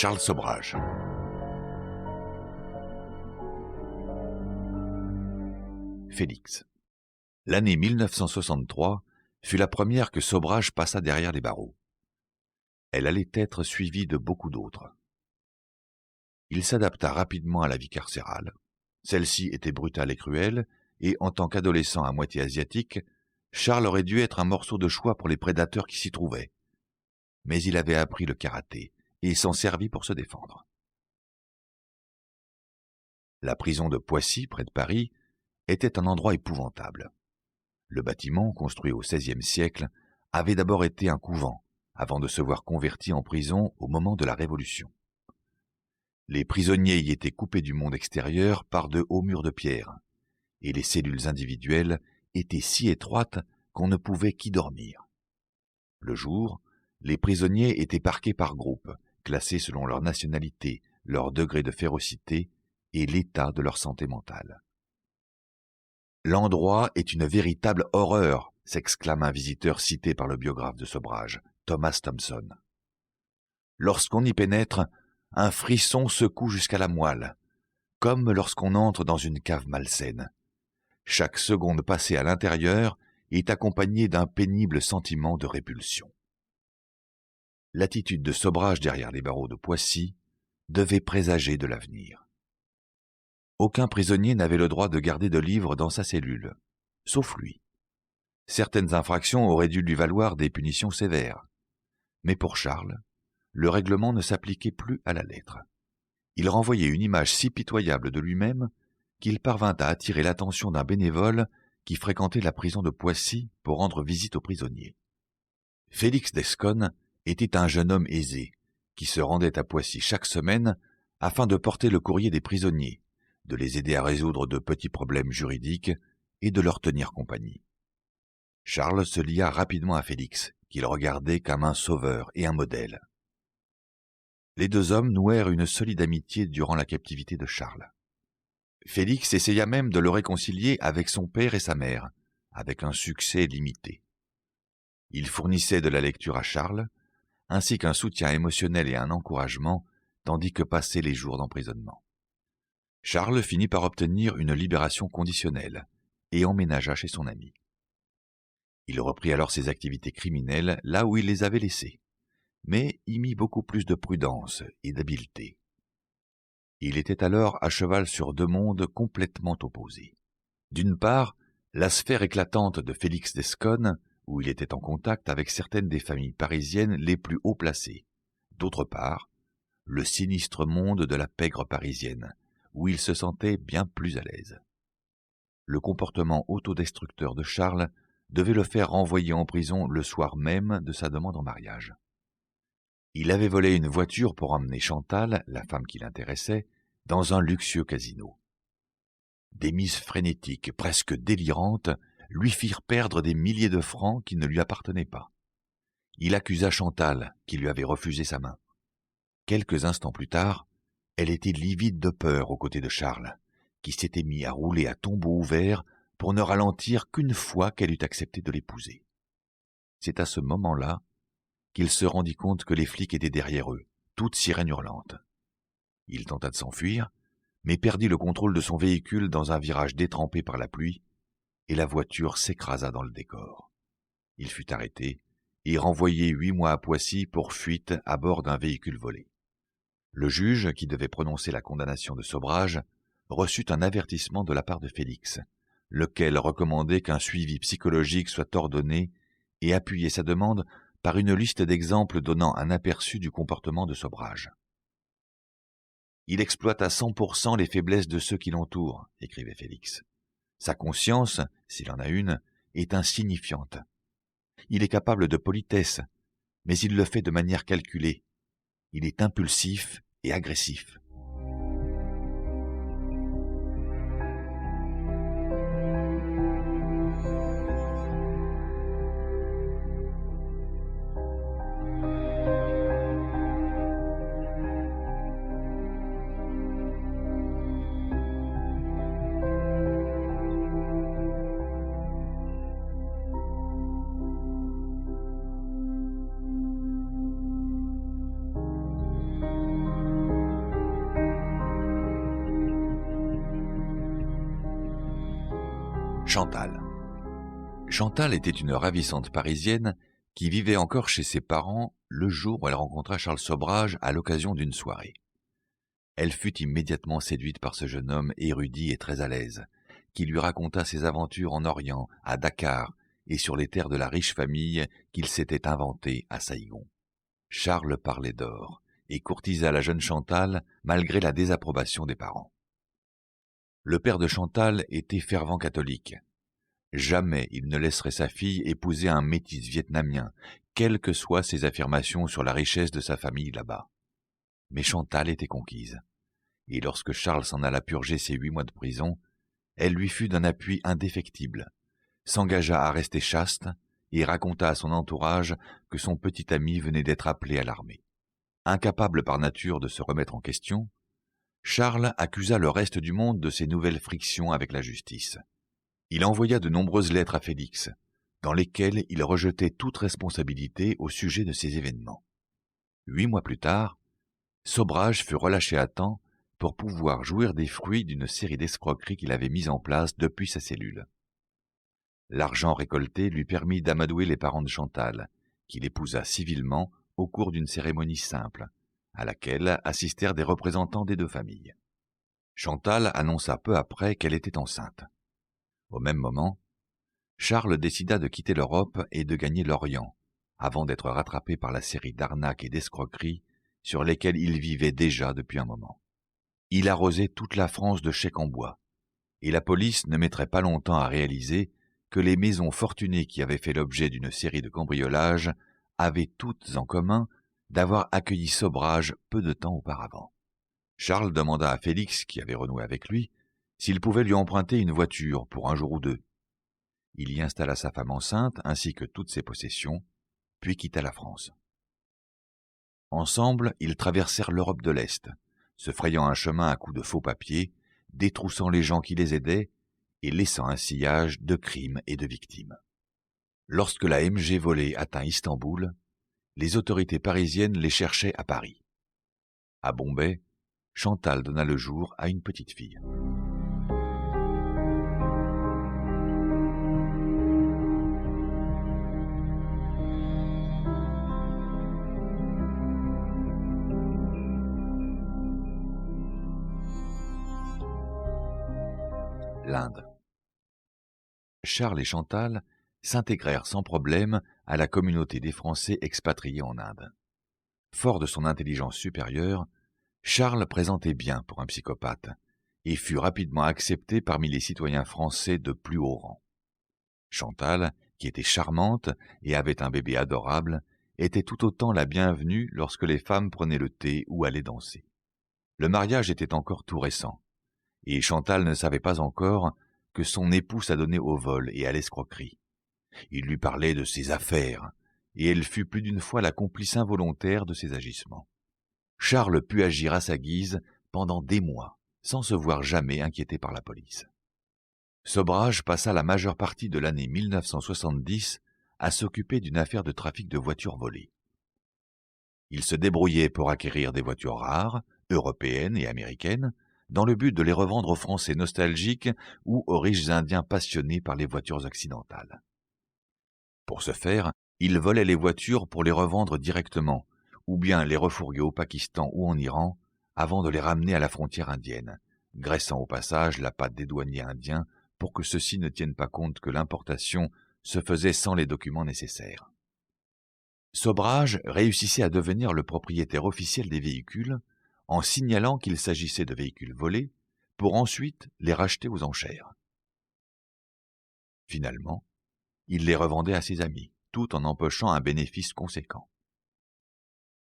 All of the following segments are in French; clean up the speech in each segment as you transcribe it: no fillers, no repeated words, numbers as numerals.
Charles Sobrage. Félix. L'année 1963 fut la première que Sobrage passa derrière les barreaux. Elle allait être suivie de beaucoup d'autres. Il s'adapta rapidement à la vie carcérale. Celle-ci était brutale et cruelle, et en tant qu'adolescent à moitié asiatique, Charles aurait dû être un morceau de choix pour les prédateurs qui s'y trouvaient. Mais il avait appris le karaté et s'en servit pour se défendre. La prison de Poissy, près de Paris, était un endroit épouvantable. Le bâtiment, construit au XVIe siècle, avait d'abord été un couvent, avant de se voir converti en prison au moment de la Révolution. Les prisonniers y étaient coupés du monde extérieur par de hauts murs de pierre, et les cellules individuelles étaient si étroites qu'on ne pouvait qu'y dormir. Le jour, les prisonniers étaient parqués par groupes, classés selon leur nationalité, leur degré de férocité et l'état de leur santé mentale. « L'endroit est une véritable horreur », s'exclame un visiteur cité par le biographe de Sobrage, Thomas Thompson. « Lorsqu'on y pénètre, un frisson secoue jusqu'à la moelle, comme lorsqu'on entre dans une cave malsaine. Chaque seconde passée à l'intérieur est accompagnée d'un pénible sentiment de répulsion. » L'attitude de Sobrage derrière les barreaux de Poissy devait présager de l'avenir. Aucun prisonnier n'avait le droit de garder de livres dans sa cellule, sauf lui. Certaines infractions auraient dû lui valoir des punitions sévères. Mais pour Charles, le règlement ne s'appliquait plus à la lettre. Il renvoyait une image si pitoyable de lui-même qu'il parvint à attirer l'attention d'un bénévole qui fréquentait la prison de Poissy pour rendre visite aux prisonniers. Félix d'Escone était un jeune homme aisé qui se rendait à Poissy chaque semaine afin de porter le courrier des prisonniers, de les aider à résoudre de petits problèmes juridiques et de leur tenir compagnie. Charles se lia rapidement à Félix, qu'il regardait comme un sauveur et un modèle. Les deux hommes nouèrent une solide amitié durant la captivité de Charles. Félix essaya même de le réconcilier avec son père et sa mère, avec un succès limité. Il fournissait de la lecture à Charles, ainsi qu'un soutien émotionnel et un encouragement, tandis que passaient les jours d'emprisonnement. Charles finit par obtenir une libération conditionnelle et emménagea chez son ami. Il reprit alors ses activités criminelles là où il les avait laissées, mais y mit beaucoup plus de prudence et d'habileté. Il était alors à cheval sur deux mondes complètement opposés. D'une part, la sphère éclatante de Félix d'Escone, où il était en contact avec certaines des familles parisiennes les plus haut placées. D'autre part, le sinistre monde de la pègre parisienne, où il se sentait bien plus à l'aise. Le comportement autodestructeur de Charles devait le faire renvoyer en prison le soir même de sa demande en mariage. Il avait volé une voiture pour emmener Chantal, la femme qui l'intéressait, dans un luxueux casino. Des mises frénétiques, presque délirantes, lui firent perdre des milliers de francs qui ne lui appartenaient pas. Il accusa Chantal, qui lui avait refusé sa main. Quelques instants plus tard, elle était livide de peur aux côtés de Charles, qui s'était mis à rouler à tombeau ouvert pour ne ralentir qu'une fois qu'elle eut accepté de l'épouser. C'est à ce moment-là qu'il se rendit compte que les flics étaient derrière eux, toutes sirènes hurlantes. Il tenta de s'enfuir, mais perdit le contrôle de son véhicule dans un virage détrempé par la pluie, et la voiture s'écrasa dans le décor. Il fut arrêté et renvoyé 8 mois à Poissy pour fuite à bord d'un véhicule volé. Le juge, qui devait prononcer la condamnation de Sobrage, reçut un avertissement de la part de Félix, lequel recommandait qu'un suivi psychologique soit ordonné et appuyait sa demande par une liste d'exemples donnant un aperçu du comportement de Sobrage. « Il exploite à 100% les faiblesses de ceux qui l'entourent », écrivait Félix. « Sa conscience, s'il en a une, est insignifiante. Il est capable de politesse, mais il le fait de manière calculée. Il est impulsif et agressif. » Chantal. Chantal était une ravissante Parisienne qui vivait encore chez ses parents le jour où elle rencontra Charles Sobhraj à l'occasion d'une soirée. Elle fut immédiatement séduite par ce jeune homme érudit et très à l'aise, qui lui raconta ses aventures en Orient, à Dakar et sur les terres de la riche famille qu'il s'était inventée à Saïgon. Charles parlait d'or et courtisa la jeune Chantal malgré la désapprobation des parents. Le père de Chantal était fervent catholique. Jamais il ne laisserait sa fille épouser un métis vietnamien, quelles que soient ses affirmations sur la richesse de sa famille là-bas. Mais Chantal était conquise, et lorsque Charles s'en alla purger ses 8 mois de prison, elle lui fut d'un appui indéfectible, s'engagea à rester chaste et raconta à son entourage que son petit ami venait d'être appelé à l'armée. Incapable par nature de se remettre en question, Charles accusa le reste du monde de ses nouvelles frictions avec la justice. Il envoya de nombreuses lettres à Félix, dans lesquelles il rejetait toute responsabilité au sujet de ces événements. 8 mois plus tard, Sobhraj fut relâché à temps pour pouvoir jouir des fruits d'une série d'escroqueries qu'il avait mises en place depuis sa cellule. L'argent récolté lui permit d'amadouer les parents de Chantal, qu'il épousa civilement au cours d'une cérémonie simple, à laquelle assistèrent des représentants des 2 familles. Chantal annonça peu après qu'elle était enceinte. Au même moment, Charles décida de quitter l'Europe et de gagner l'Orient, avant d'être rattrapé par la série d'arnaques et d'escroqueries sur lesquelles il vivait déjà depuis un moment. Il arrosait toute la France de chèques en bois, et la police ne mettrait pas longtemps à réaliser que les maisons fortunées qui avaient fait l'objet d'une série de cambriolages avaient toutes en commun d'avoir accueilli Sobhraj peu de temps auparavant. Charles demanda à Félix, qui avait renoué avec lui, s'il pouvait lui emprunter une voiture pour un jour ou 2. Il y installa sa femme enceinte ainsi que toutes ses possessions, puis quitta la France. Ensemble, ils traversèrent l'Europe de l'Est, se frayant un chemin à coups de faux papiers, détroussant les gens qui les aidaient et laissant un sillage de crimes et de victimes. Lorsque la MG volée atteint Istanbul, les autorités parisiennes les cherchaient à Paris. À Bombay, Chantal donna le jour à une petite fille. L'Inde. Charles et Chantal s'intégrèrent sans problème à la communauté des Français expatriés en Inde. Fort de son intelligence supérieure, Charles présentait bien pour un psychopathe et fut rapidement accepté parmi les citoyens français de plus haut rang. Chantal, qui était charmante et avait un bébé adorable, était tout autant la bienvenue lorsque les femmes prenaient le thé ou allaient danser. Le mariage était encore tout récent, et Chantal ne savait pas encore que son époux s'adonnait au vol et à l'escroquerie. Il lui parlait de ses affaires, et elle fut plus d'une fois la complice involontaire de ses agissements. Charles put agir à sa guise pendant des mois, sans se voir jamais inquiété par la police. Sobhraj passa la majeure partie de l'année 1970 à s'occuper d'une affaire de trafic de voitures volées. Il se débrouillait pour acquérir des voitures rares, européennes et américaines, dans le but de les revendre aux Français nostalgiques ou aux riches Indiens passionnés par les voitures occidentales. Pour ce faire, il volait les voitures pour les revendre directement, ou bien les refourguer au Pakistan ou en Iran, avant de les ramener à la frontière indienne, graissant au passage la patte des douaniers indiens pour que ceux-ci ne tiennent pas compte que l'importation se faisait sans les documents nécessaires. Sobhraj réussissait à devenir le propriétaire officiel des véhicules, en signalant qu'il s'agissait de véhicules volés, pour ensuite les racheter aux enchères. Finalement, il les revendait à ses amis, tout en empochant un bénéfice conséquent.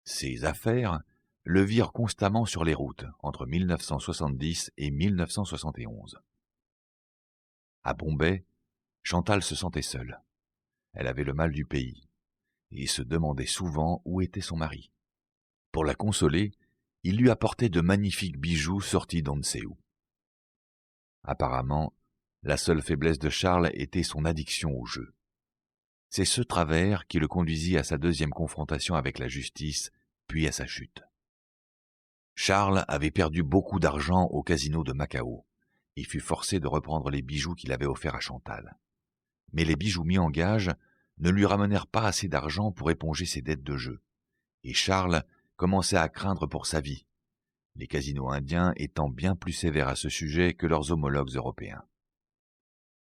Ces affaires le virent constamment sur les routes entre 1970 et 1971. À Bombay, Chantal se sentait seule. Elle avait le mal du pays et se demandait souvent où était son mari. Pour la consoler, il lui apportait de magnifiques bijoux sortis d'on ne sait où. Apparemment, la seule faiblesse de Charles était son addiction au jeu. C'est ce travers qui le conduisit à sa deuxième confrontation avec la justice, puis à sa chute. Charles avait perdu beaucoup d'argent au casino de Macao, et fut forcé de reprendre les bijoux qu'il avait offerts à Chantal. Mais les bijoux mis en gage ne lui ramenèrent pas assez d'argent pour éponger ses dettes de jeu, et Charles commençait à craindre pour sa vie, les casinos indiens étant bien plus sévères à ce sujet que leurs homologues européens.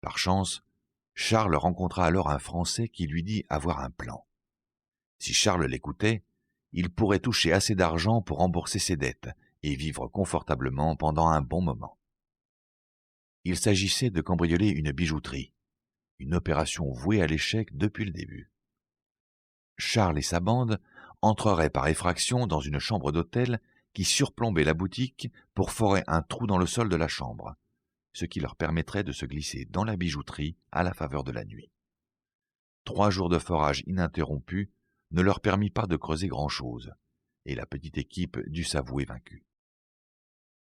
Par chance, Charles rencontra alors un Français qui lui dit avoir un plan. Si Charles l'écoutait, il pourrait toucher assez d'argent pour rembourser ses dettes et vivre confortablement pendant un bon moment. Il s'agissait de cambrioler une bijouterie, une opération vouée à l'échec depuis le début. Charles et sa bande entreraient par effraction dans une chambre d'hôtel qui surplombait la boutique pour forer un trou dans le sol de la chambre, ce qui leur permettrait de se glisser dans la bijouterie à la faveur de la nuit. 3 jours de forage ininterrompus ne leur permit pas de creuser grand-chose, et la petite équipe dut s'avouer vaincue.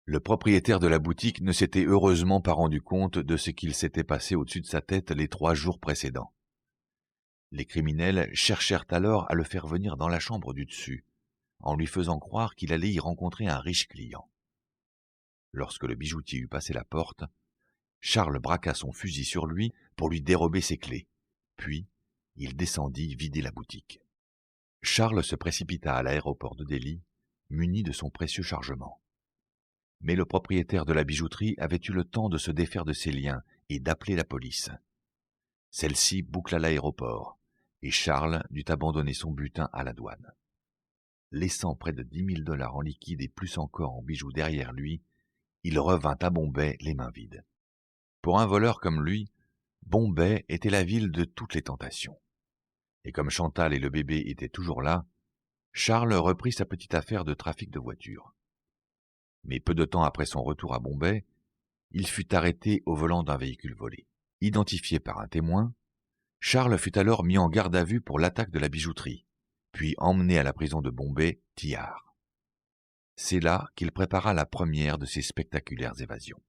Le propriétaire de la boutique ne s'était heureusement pas rendu compte de ce qu'il s'était passé au-dessus de sa tête les 3 jours précédents. Les criminels cherchèrent alors à le faire venir dans la chambre du dessus, en lui faisant croire qu'il allait y rencontrer un riche client. Lorsque le bijoutier eut passé la porte, Charles braqua son fusil sur lui pour lui dérober ses clés, puis il descendit vider la boutique. Charles se précipita à l'aéroport de Delhi, muni de son précieux chargement. Mais le propriétaire de la bijouterie avait eu le temps de se défaire de ses liens et d'appeler la police. Celle-ci boucla l'aéroport, et Charles dut abandonner son butin à la douane. Laissant près de 10 000 $ en liquide et plus encore en bijoux derrière lui, il revint à Bombay les mains vides. Pour un voleur comme lui, Bombay était la ville de toutes les tentations. Et comme Chantal et le bébé étaient toujours là, Charles reprit sa petite affaire de trafic de voitures. Mais peu de temps après son retour à Bombay, il fut arrêté au volant d'un véhicule volé. Identifié par un témoin, Charles fut alors mis en garde à vue pour l'attaque de la bijouterie, puis emmené à la prison de Bombay, Tihar. C'est là qu'il prépara la première de ses spectaculaires évasions.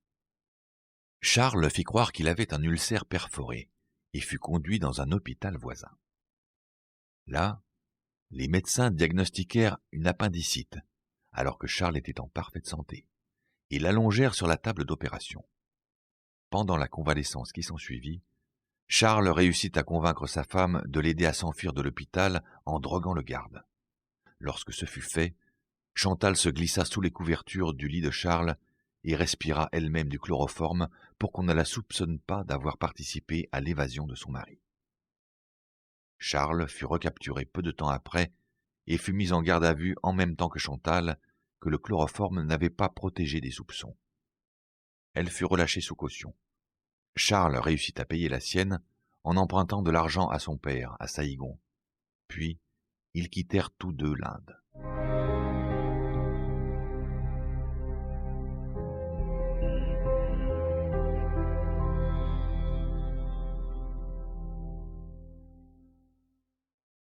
Charles fit croire qu'il avait un ulcère perforé et fut conduit dans un hôpital voisin. Là, les médecins diagnostiquèrent une appendicite, alors que Charles était en parfaite santé, et l'allongèrent sur la table d'opération. Pendant la convalescence qui s'ensuivit, Charles réussit à convaincre sa femme de l'aider à s'enfuir de l'hôpital en droguant le garde. Lorsque ce fut fait, Chantal se glissa sous les couvertures du lit de Charles et respira elle-même du chloroforme pour qu'on ne la soupçonne pas d'avoir participé à l'évasion de son mari. Charles fut recapturé peu de temps après et fut mis en garde à vue en même temps que Chantal, que le chloroforme n'avait pas protégé des soupçons. Elle fut relâchée sous caution. Charles réussit à payer la sienne en empruntant de l'argent à son père, à Saïgon. Puis, ils quittèrent tous deux l'Inde.